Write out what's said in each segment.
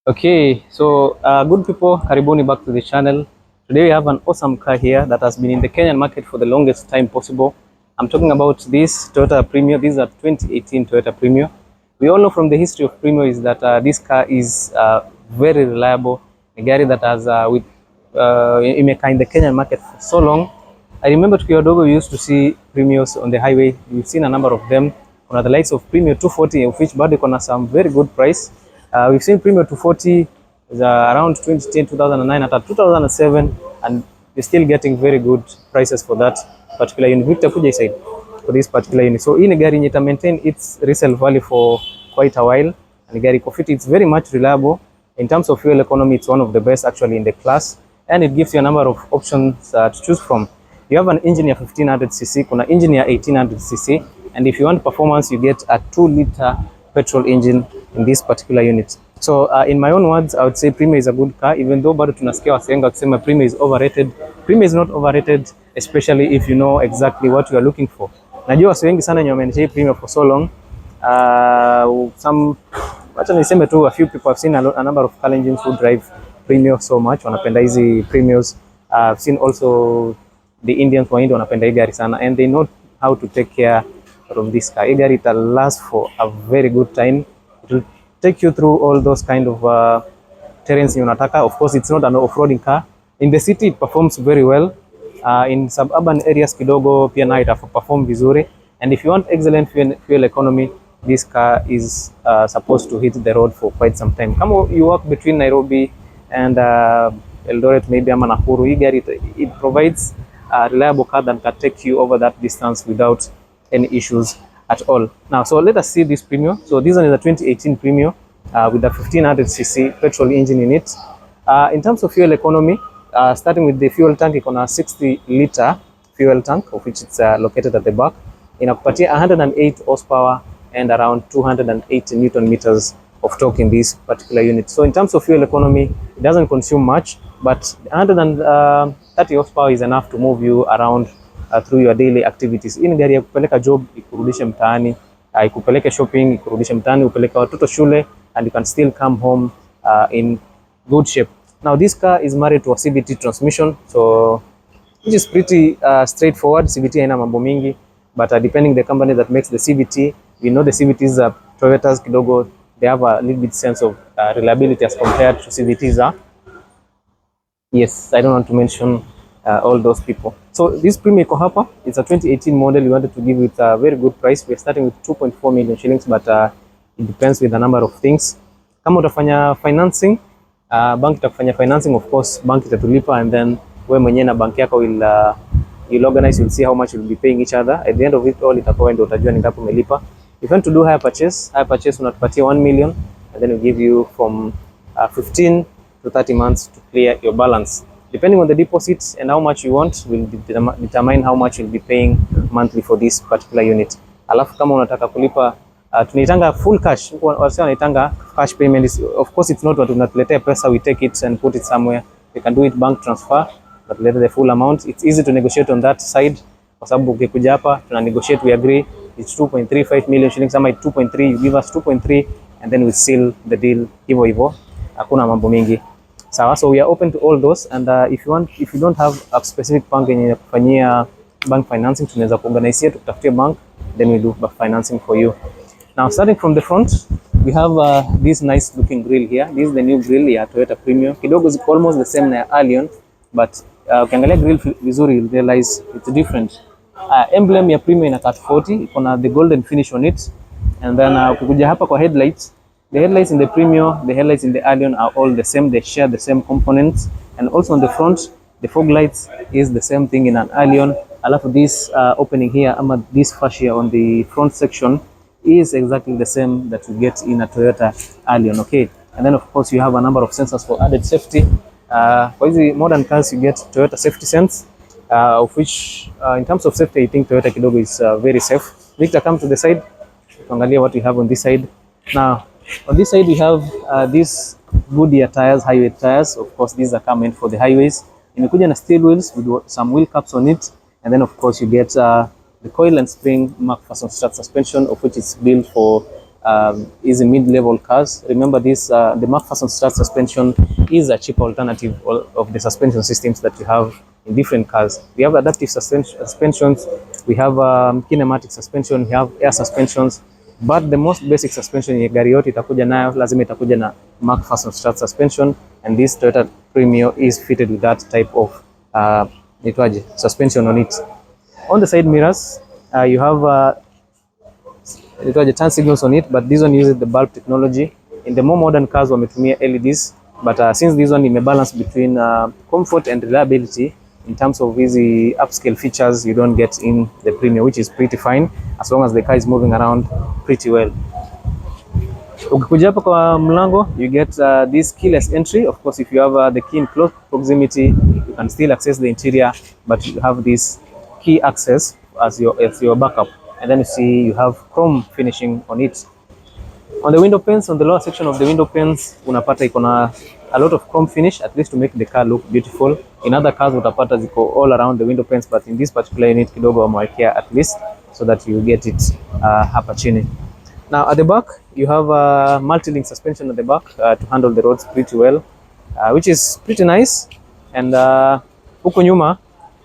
Okay, so good people, karibuni back to the channel. Today we have an awesome car here that has been in the Kenyan market for the longest time possible. I'm talking about this Toyota Premio. This is a 2018 Toyota Premio. We all know from the history of Premio is that this car is very reliable. A gari that has imekaa in the Kenyan market for so long. I remember tukiwa wadogo we used to see Premios on the highway. We've seen a number of them. Kuna the likes of Premio 240 of which bado iko na some very good price. We've seen Premio 240 is around 2010, 2009, at 2007, and we're still getting very good prices for that particular unit. Victor, kuja side for this particular unit. So hii ni gari yenye ita maintain its resale value for quite a while, and gari iko fit. It's very much reliable. In terms of fuel economy, it's one of the best actually in the class, and it gives you a number of options to choose from. You have an engine ya 1500cc, kuna engine ya 1800cc, and if you want performance, you get a 2-liter petrol engine in this particular unit. So in my own words, I would say Premio is a good car, even though bado tunasikia wasenga kusema Premio is overrated. Premio is not overrated, especially if you know exactly what you are looking for. Najua watu wengi sana wamenishia Premio for so long. Wacha niseme tu, a few people have seen a number of Kalenjins who drive Premio so much, wanapenda hizi Premios. I've seen also the Indians wanapenda hii gari sana, and they know how to take care of this car. Hii gari it'll last for a very good time. It will take you through all those kind of terrains you unataka. Of course, it's not an off-roading car. In the city, it performs very well. In suburban areas kidogo pia na ita perform vizuri. And if you want excellent fuel economy, this car is supposed to hit the road for quite some time. Kama you walk between Nairobi and Eldoret, maybe ama Nakuru, hii gari it provides a reliable car that can take you over that distance without any issues at all. Now, so let us see this Premio. So this one is a 2018 Premio with a 1500cc petrol engine in it. In terms of fuel economy, starting with the fuel tank, it's on a 60-liter fuel tank, of which it's located at the back. Inakupatia 108 horsepower and around 280 Newton meters of torque in this particular unit. So in terms of fuel economy, it doesn't consume much, but 130 horsepower is enough to move you around through your daily activities. Hii ni gari ya kupeleka job, ikurudishe mtaani, ikupeleke shopping, ikurudishe mtaani, upeleke watoto shule, and you can still come home in good shape. Now this car is married to a CVT transmission, so which is pretty straightforward. CVT haina mambo mingi, but depending the company that makes the CVT, we know the CVTs are Toyotas kidogo, they have a little bit sense of reliability as compared to CVTs. Yes, I don't want to mention all those people. So this Premio iko hapa, it's a 2018 model. We wanted to give it a very good price. We're starting with 2.4 million shillings, but it depends with a number of things. Kama utafanya financing, bank itakufanya financing, of course bank itatulipa, and then wewe mwenyewe na bank yako will organize, you'll see how much you'll be paying each other. At the end of it all, itakuwa ndio utajua ni ngapi umelipa. If you want to do higher purchase unatupatia 1 million, and then we give you from 15 to 30 months to clear your balance. Depending on the deposits and how much you want will determine how much you'll be paying monthly for this particular unit. Alafu kama unataka kulipa tunaitanga full cash, wase wanaitanga cash payment. Of course it's not what unatuletea pesa, we take it and put it somewhere. You can do it bank transfer, but later the full amount. It's easy to negotiate on that side, kwa sababu ukikuja hapa tuna negotiate, we agree it's 2.35 million shillings, ama 2.3, you give us 2.3, and then we seal the deal hivyo hivyo, hakuna mambo mingi. So we are open to all those, and if you don't have a specific bank yenye kufanyia bank financing, tunaweza kuorganize tukutafutie bank, then we do financing for you. Now starting from the front, we have this nice looking grill here. This is the new grill ya Toyota Premio. Kidogo ziko almost the same na ya Allion, but ukiangalia grill vizuri you'll realize it's different. Emblem ya Premio ina cut 40, iko na the golden finish on it, and then ukikuja hapa kwa headlights, the headlights in the Premio, the headlights in the Allion are all the same. They share the same components, and also on the front, the fog lights is the same thing in an Allion. Alafu this opening here, ama this fascia on the front section is exactly the same that you get in a Toyota Allion. Okay, and then of course you have a number of sensors for added safety. For these modern cars, you get Toyota safety sense, of which in terms of safety, I think Toyota kidogo is very safe. Victor, come to the side. Tuangalia what we have on this side. Now, on this side we have these Goodyear tires, highway tires. Of course, these are coming for the highways. Imekuja na steel wheels with some wheel caps on it, and then of course you get the coil and spring McPherson strut suspension, of which is built for easy mid-level cars. Remember this, the McPherson Strat suspension is a cheaper alternative of the suspension systems that you have in different cars. We have adaptive suspensions, we have kinematic suspension, we have air suspensions, but the most basic suspension yenye gari yote itakuja nayo lazima itakuja na McPherson Strat suspension, and this Toyota Premio is fitted with that type of suspension on it. On the side mirrors, you have turn signals on it, but this one uses the bulb technology. In the more modern cars wametumia LEDs, but since this one balance between comfort and reliability in terms of easy upscale features, you don't get in the Premio, which is pretty fine as long as the car is moving around pretty well. Ukikuja hapa kwa mlango, you get this keyless entry. Of course, if you have the key in close proximity, you can still access the interior, but you have this key access as your backup. And then you see you have chrome finishing on it. On the window panes, on the lower section of the window panes, unapata ikona a lot of chrome finish, at least to make the car look beautiful. In other cars utapata ziko all around the window panes, but in this particular unit kidogo wamewekea at least so that you get it hapa chini. Now at the back, you have a multi-link suspension at the back to handle the roads pretty well, which is pretty nice. And huko nyuma,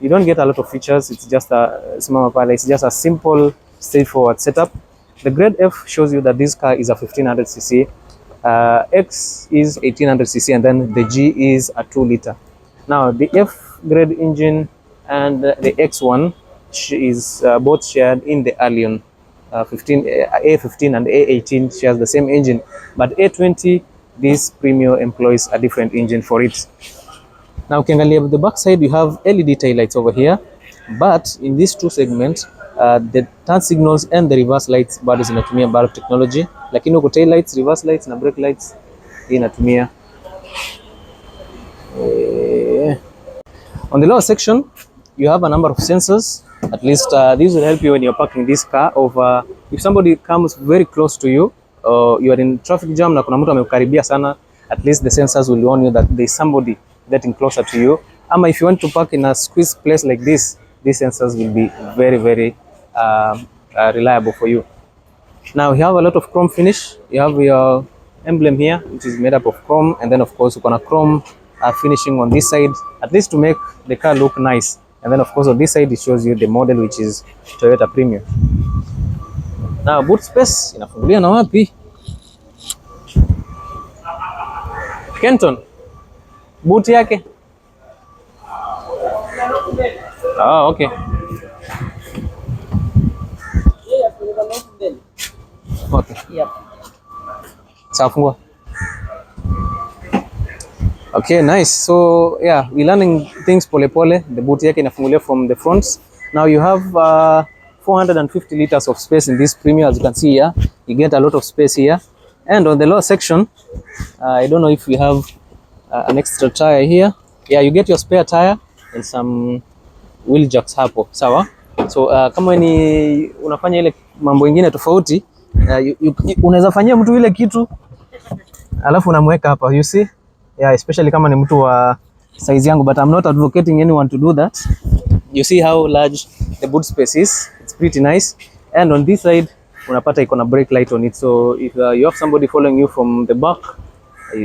you don't get a lot of features. It's just it's just a simple, straightforward setup. The grade F shows you that this car is a 1500cc, X is 1800cc, and then the G is a 2-liter. Now the F grade engine and the X1 is both shared in the Allion. A15 and A18 shares the same engine, but A20, this Premio employs a different engine for it. Now ukiangalia the back side, you have LED tail lights over here, but in these two segments, the turn signals and the reverse lights bado zinatumia bulb technology, lakini huko tail lights, reverse lights na brake lights inatumia. On the lower section, you have a number of sensors. At least these will help you when you're parking this car. If somebody comes very close to you, or you are in traffic jam na kuna mtu amekukaribia sana, at least the sensors will warn you that there's somebody getting closer to you. Ama if you want to park in a squeezed place like this, these sensors will be very, very reliable for you. Now you have a lot of chrome finish. You have your emblem here, which is made up of chrome, and then of course you're gonna chrome finishing on this side, at least to make the car look nice. And then of course on this side it shows you the model, which is Toyota Premio. Now boot space inafungulia na wapi? Kenton, boot yake? Ah, okay. Okay. Yep. Sawa, fungua. Okay, nice. So yeah, we're learning things pole pole. The boot yake inafungulia from the front. Now you have 450 liters of space in this Premio. As you can see here, you get a lot of space here. And on the lower section, I don't know if we have an extra tire here. Yeah, you get your spare tire and some wheel jacks hapo. Sawa? So kama ni unafanya ile mambo mengine tofauti, unaweza fanyia mtu ile kitu alafu unamweka hapa, you see? Yeah, especially kama ni mtu wa size yangu, but I'm not advocating anyone to do that. You see how large the boot space is? It's pretty nice. And on this side, unapata iko na brake light on it. So if you have somebody following you from the back,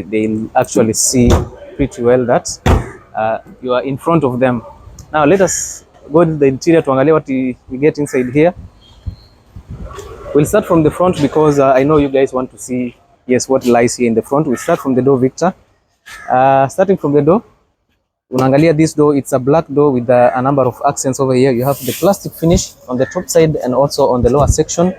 they'll actually see pretty well that you are in front of them. Now let us go to the interior to angalia what we get inside here. We'll start from the front because I know you guys want to see, yes, what lies here in the front. We'll start from the door, Victor. Starting from the door, unaangalia this door, it's a black door with a number of accents over here. You have the plastic finish on the top side and also on the lower section.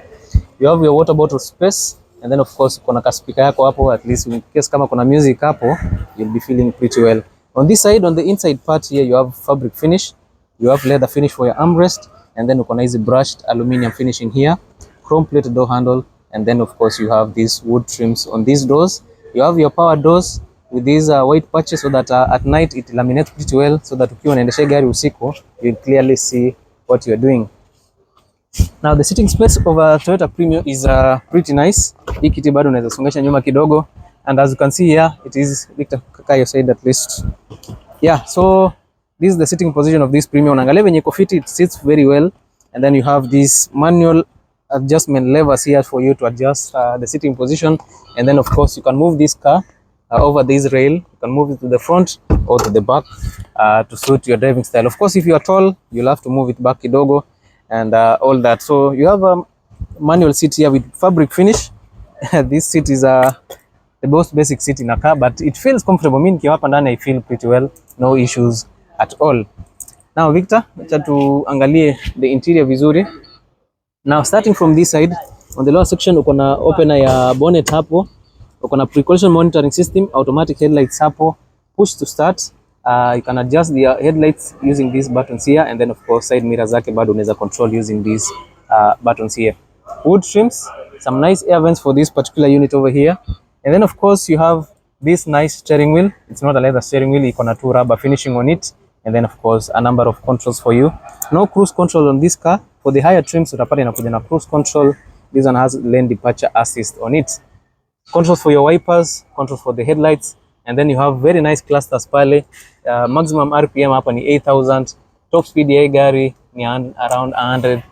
You have your water bottle space, and then of course kuna ka speaker yako hapo, at least in case kama kuna music hapo, you'll be feeling pretty well. On this side, on the inside part here, you have fabric finish, you have leather finish for your armrest, and then ukona hizi brushed aluminium finishing here, chrome plated door handle, and then of course you have these wood trims on these doors. You have your power doors with these white patches so that at night it laminates pretty well, so that ukiwa unaendesha gari usiku, you'll clearly see what you're doing. Now the sitting space of a Toyota Premio is pretty nice. Hii kiti bado unaweza songesha nyuma kidogo, and as you can see here, it is Victor Kakayo said at least. Yeah, so this is the sitting position of this Premio. Unaangalia venye iko fit, it sits very well. And then you have this manual adjustment levers here for you to adjust the sitting position, and then of course you can move this car over this rail. You can move it to the front or to the back to suit your driving style. Of course, if you are tall, you'll have to move it back kidogo and all that. So you have a manual seat here with fabric finish. This seat is the most basic seat in a car, but it feels comfortable. Mimi nikiwa hapa ndani I feel pretty well, no issues at all. Now Victor, acha tuangalie the interior vizuri. Now starting from this side, on the lower section uko na opener ya bonnet hapo, uko na pre-collision monitoring system, automatic headlights hapo, push to start. You can adjust the headlights using these buttons here, and then of course side mirrors zake bado unaweza control using these buttons here. Wood trims, some nice air vents for this particular unit over here, and then of course you have this nice steering wheel. It's not a leather steering wheel, iko na two rubber finishing on it, and then of course a number of controls for you. No cruise control on this car. For the higher trims utapata inakuja na cruise control. This one has lane departure assist on it. Controls for your wipers, controls for the headlights, and then you have very nice clusters pale. Maximum RPM hapa ni 8000. Top speed ya gari ni around 100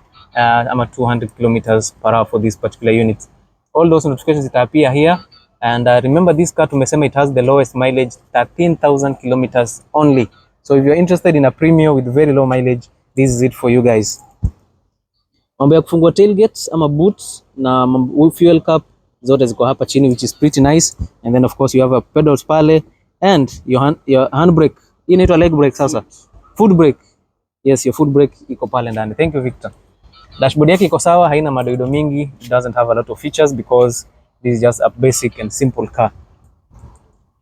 ama 200 kilometers per hour for this particular unit. All those notifications appear here, and remember this car tumesema it has the lowest mileage, 13,000 kilometers only. So if you're interested in a Premio with very low mileage, this is it for you guys. Mambo ya kufungua tailgates ama boots na fuel cap zote ziko hapa chini, which is pretty nice. And then of course you have a pedals pale, and your handbrake, hii inaitwa leg brake sasa, foot brake. Yes, your foot brake iko pale ndani. Thank you Victor. Dashboard yake iko sawa, haina madoido mingi. It doesn't have a lot of features because this is just a basic and simple car.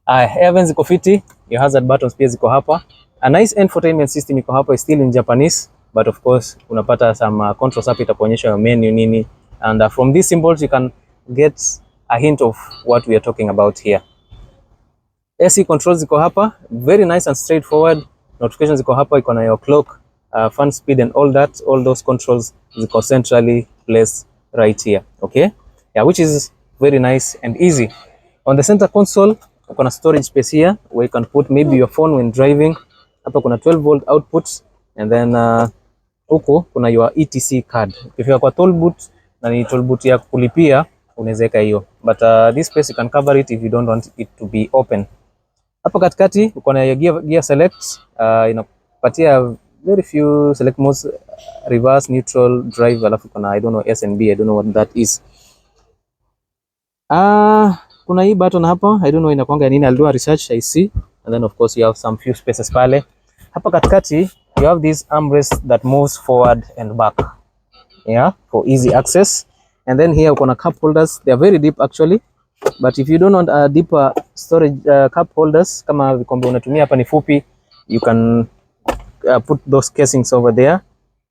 Air vents iko fiti, your hazard buttons pia ziko hapa. A nice infotainment system iko hapa, is still in Japanese, but of course unapata some controls hapa itakuonyesha your menu nini, and from these symbols you can get a hint of what we are talking about here. AC controls ziko hapa, very nice and straightforward. Notifications ziko hapa, iko na your clock, fan speed and all that. All those controls ziko centrally placed right here, okay? Yeah, which is very nice and easy. On the center console uko na storage space here where you can put maybe your phone when driving. Hapa kuna 12 volt output, and then huko kuna your ETC card. Ukifika kwa toll booth na ni toll booth ya kulipia unaweza weka hiyo, but this space you can cover it if you don't want it to be open. Hapa katikati uko na gear select, inapatia very few select modes, reverse, neutral, drive, alafu kuna I don't know S&B, I don't know what that is. Kuna hii button hapa, I don't know inakuanga nini, I'll do a research, I see. And then of course you have some few spaces pale. Hapa katikati you have this armrest that moves forward and back, yeah, for easy access. And then here uko na cup holders, they are very deep actually, but if you don't want a deeper storage cup holders, kama vikombe unatumia hapa ni fupi, you can put those casings over there,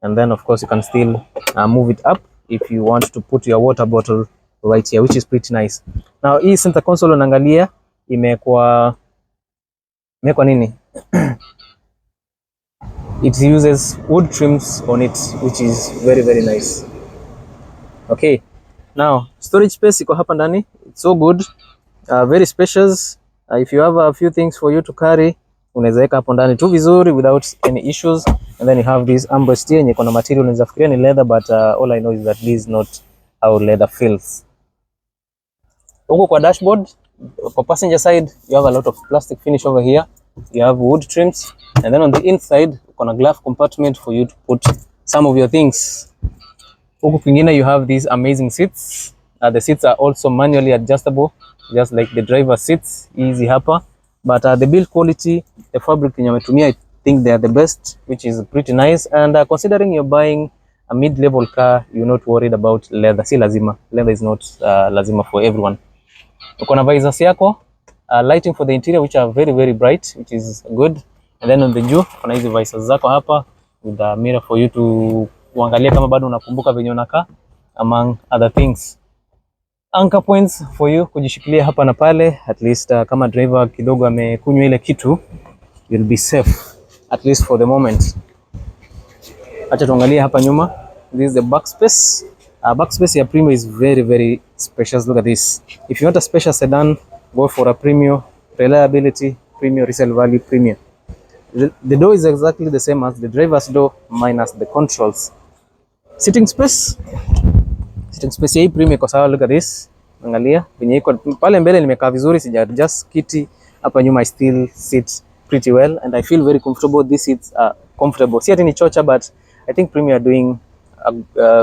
and then of course you can still move it up if you want to put your water bottle right here, which is pretty nice. Now hii center console unaangalia imekuwa nini? It uses wood trims on it, which is very very nice. Okay, now storage space iko hapa ndani, it's so good, very spacious. If you have a few things for you to carry, unaweza weka hapo ndani tu vizuri without any issues. And then you have this armrest here yenye iko na material, unaweza fikiria ni leather, but all I know is that this is not how leather feels. Huko kwa dashboard, for passenger side, you have a lot of plastic finish over here. You have wood trims, and then on the inside, on a glove compartment for you to put some of your things. Huko kwingine you have these amazing seats. The seats are also manually adjustable, just like the driver seats, easy hapa. But the build quality, the fabric yenye wametumia, I think they are the best, which is pretty nice. And considering you're buying a mid-level car, you're not worried about leather. Si lazima, leather is not lazima for everyone. Uko na visors yako, lighting for the interior which are very very bright, which is good. And then on the juu kuna hizi visors zako hapa with a mirror for you to kuangalia kama bado unakumbuka venye unakaa, among other things. Anchor points for you kujishikilia hapa na pale, at least kama driver kidogo amekunywa ile kitu, you'll be safe at least for the moment. Acha tuangalie hapa nyuma. This is the back space. Back space ya Premio is very very spacious. Look at this. If you want a spacious sedan, go for a Premio. Reliability, Premio. Resale value, Premio. The door is exactly the same as the driver's door minus the controls. Sitting space, Sitting space hii Premio iko sawa, look at this. Angalia venye iko pale mbele nimekaa vizuri, sija adjust kiti. Hapa nyuma I still sit pretty well and I feel very comfortable. These seats are comfortable. Si ati ni chocha, but I think Premio are doing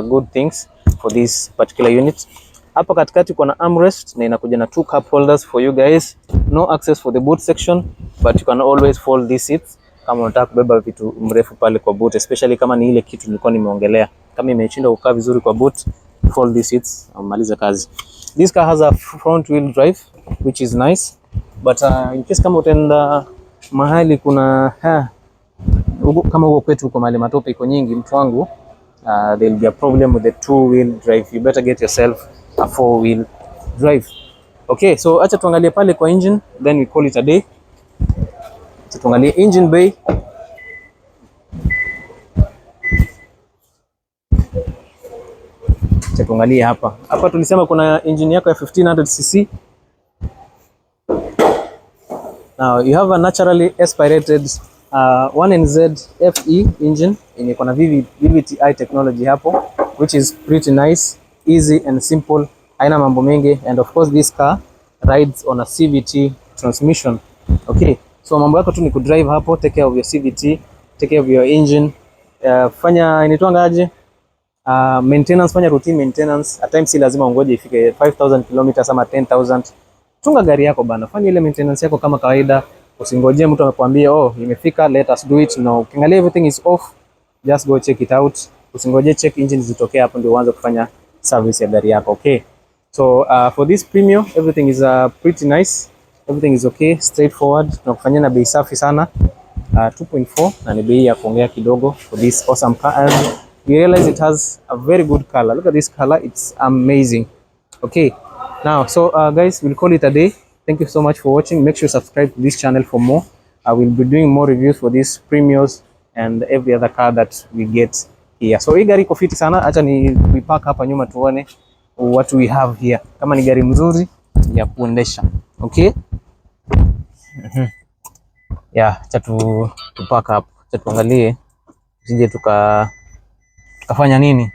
good things for this particular unit. Hapa katikati kuna armrest na inakuja na 2 cup holders for you guys. No access for the boot section, but you can always fold these seats kama unataka kubeba vitu mrefu pale kwa boot, especially kama ni ile kitu nilikuwa nimeongelea. Kama imeshinda kukaa vizuri kwa boot, fold these seats, amaliza kazi. This car has a front wheel drive which is nice, but in case kama utaenda mahali kuna kama huko kwetu uko mahali matope iko nyingi, mtu wangu, there will be a problem with the 2-wheel drive. You better get yourself a 4-wheel drive. Okay, so acha tuangalie pale kwa engine, then we call it a day. Acha tuangalie engine bay. Acha tuangalie hapa. Hapa tulisema kuna engine yako ya 1500cc. Now you have a naturally aspirated 1NZ FE engine yenye iko na VVTi technology hapo, which is pretty nice, easy and simple, haina mambo mengi, and of course this car rides on a CVT transmission. Okay, so mambo yako tu ni kudrive hapo, take care of your CVT, take care of your engine, fanya inaitwanga aje, maintenance, fanya routine maintenance. At times si lazima ungoje ifike 5000 km ama 10000. Tunga gari yako bana, fanya ile maintenance yako kama kawaida. Usingoje mtu amekwambia oh imefika, let us do it. No, ukiangalia everything is off, just go check it out. Usingoje check engine zitokee hapo ndio uanze kufanya service ya gari yako. Okay, so for this Premio everything is pretty nice, everything is okay, straightforward. Tunakufanyia na bei safi sana, 2.4, na ni bei ya kuongea kidogo for this awesome car, and you realize it has a very good color. Look at this color, it's amazing. Okay, now so guys, we'll call it a day. Thank you so much for watching. Make sure you subscribe to this channel for more. I will be doing more reviews for these Premios and every other car that we get here. So hii gari iko fiti sana. Acha ni park hapa nyuma tuone what we have here. Kama ni gari mzuri ya kuendesha. Okay? Yeah, acha tu park hapa. Acha tuangalie sije tukafanya nini.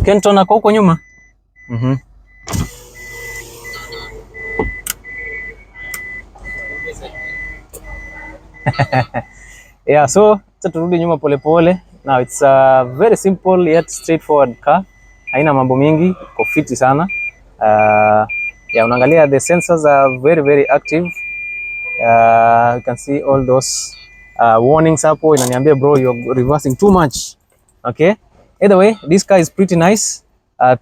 Kenton ako huko nyuma. Yeah, so turudi nyuma pole pole. Now it's a very simple yet straightforward car. Haina mambo mingi, iko fiti sana. Yeah, unaangalia the sensors are very active. You can see all those warnings hapo inaniambia bro you're reversing too much. Okay? Either way, this car is pretty nice.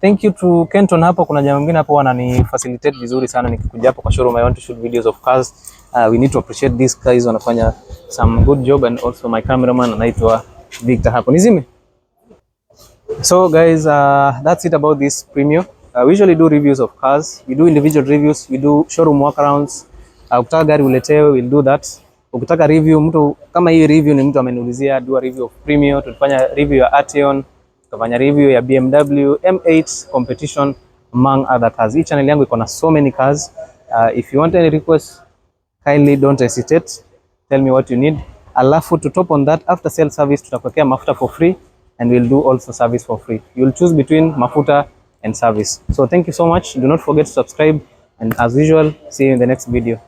Thank you to Kenton hapo. Kuna jamaa mwingine hapo wanani facilitate vizuri sana nikikuja hapo kwa showroom. I want to shoot videos of cars. We need to appreciate these guys, wanafanya some good job, and also my cameraman anaitwa Victor hapo. Nizime. So guys, that's it about this Premio. We usually do reviews of cars. We do individual reviews, we do showroom walkarounds. Ukitaka gari uletewe, we'll do that. Ukitaka review, mtu kama hii review ni mtu ameniulizia, do a review of Premio. Tulifanya review ya Ateon, tukafanya review ya BMW M8 competition, among other cars. Hii channel yangu iko na so many cars. If you want any request, kindly don't hesitate, tell me what you need. Alafu to top on that, after sale service tutakuwekea mafuta for free, and we'll do also service for free. You'll choose between mafuta and service. So thank you so much. Do not forget to subscribe, and as usual, see you in the next video.